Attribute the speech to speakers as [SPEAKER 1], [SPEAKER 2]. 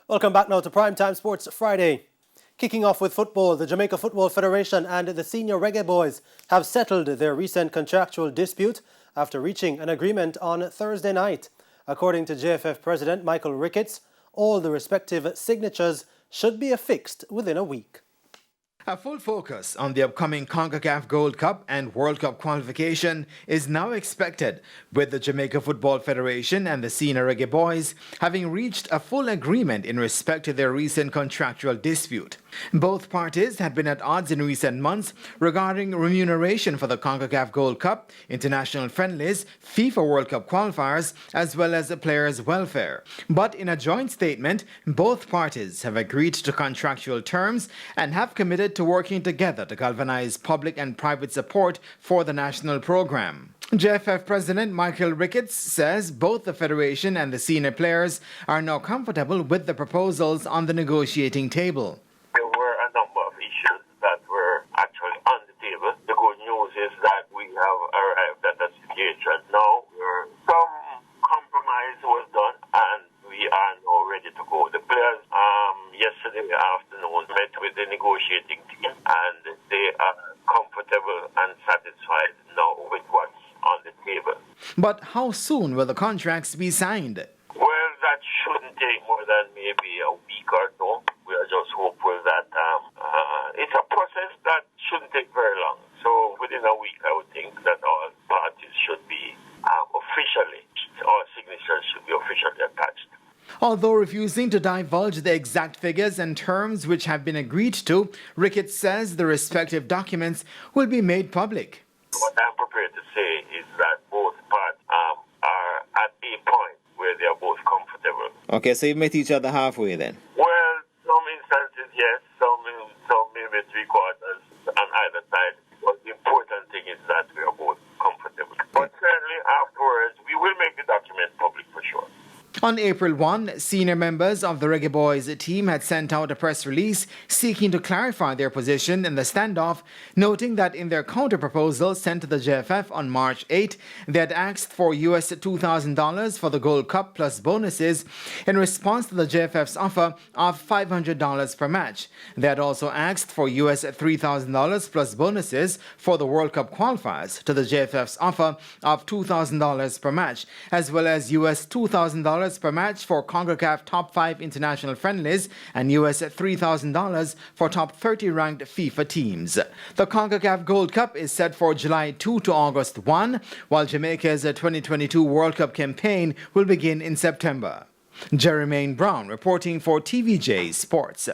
[SPEAKER 1] Welcome back now to Primetime Sports Friday. Kicking off with football, the Jamaica Football Federation and the senior Reggae Boyz have settled their recent contractual dispute after reaching an agreement on Thursday night. According to JFF President Michael Ricketts, all the respective signatures should be affixed within a week.
[SPEAKER 2] A full focus on the upcoming CONCACAF Gold Cup and World Cup qualification is now expected, with the Jamaica Football Federation and the senior Reggae Boyz having reached a full agreement in respect to their recent contractual dispute. Both parties had been at odds in recent months regarding remuneration for the CONCACAF Gold Cup, international friendlies, FIFA World Cup qualifiers, as well as players' welfare. But in a joint statement, both parties have agreed to contractual terms and have committed to working together to galvanize public and private support for the national program. JFF President Michael Ricketts says both the Federation and the senior players are now comfortable with the proposals on the negotiating table.
[SPEAKER 3] There were a number of issues that were actually on the table. The good news is that we have arrived at a situation now where some compromise was done and we are now ready to go. The players yesterday afternoon met with the negotiating team and they are comfortable and satisfied now with what's on the table.
[SPEAKER 2] But how soon will the contracts be signed?
[SPEAKER 3] Well, that shouldn't take more than maybe a week or so. We are just hopeful that it's a process that shouldn't take very long. So within a week, I would think that all parties should be all signatures should be officially attached.
[SPEAKER 2] Although refusing to divulge the exact figures and terms which have been agreed to, Ricketts says the respective documents will be made public.
[SPEAKER 3] What I'm prepared to say is that both parts are at a point where they are both comfortable.
[SPEAKER 4] Okay, so you met each other halfway then?
[SPEAKER 3] Well, some instances yes, some maybe three quarters on either side. But the important thing is that we are both comfortable. But certainly afterwards, we will make the document public for sure.
[SPEAKER 2] On April 1, senior members of the Reggae Boyz team had sent out a press release seeking to clarify their position in the standoff, noting that in their counter-proposal sent to the JFF on March 8, they had asked for US $2,000 for the Gold Cup plus bonuses in response to the JFF's offer of $500 per match. They had also asked for US $3,000 plus bonuses for the World Cup qualifiers to the JFF's offer of $2,000 per match, as well as US $2,000 per match for CONCACAF top 5 international friendlies and US $3,000 for top 30 ranked FIFA teams. The CONCACAF Gold Cup is set for July 2 to August 1, while Jamaica's 2022 World Cup campaign will begin in September. Jermaine Brown reporting for TVJ Sports.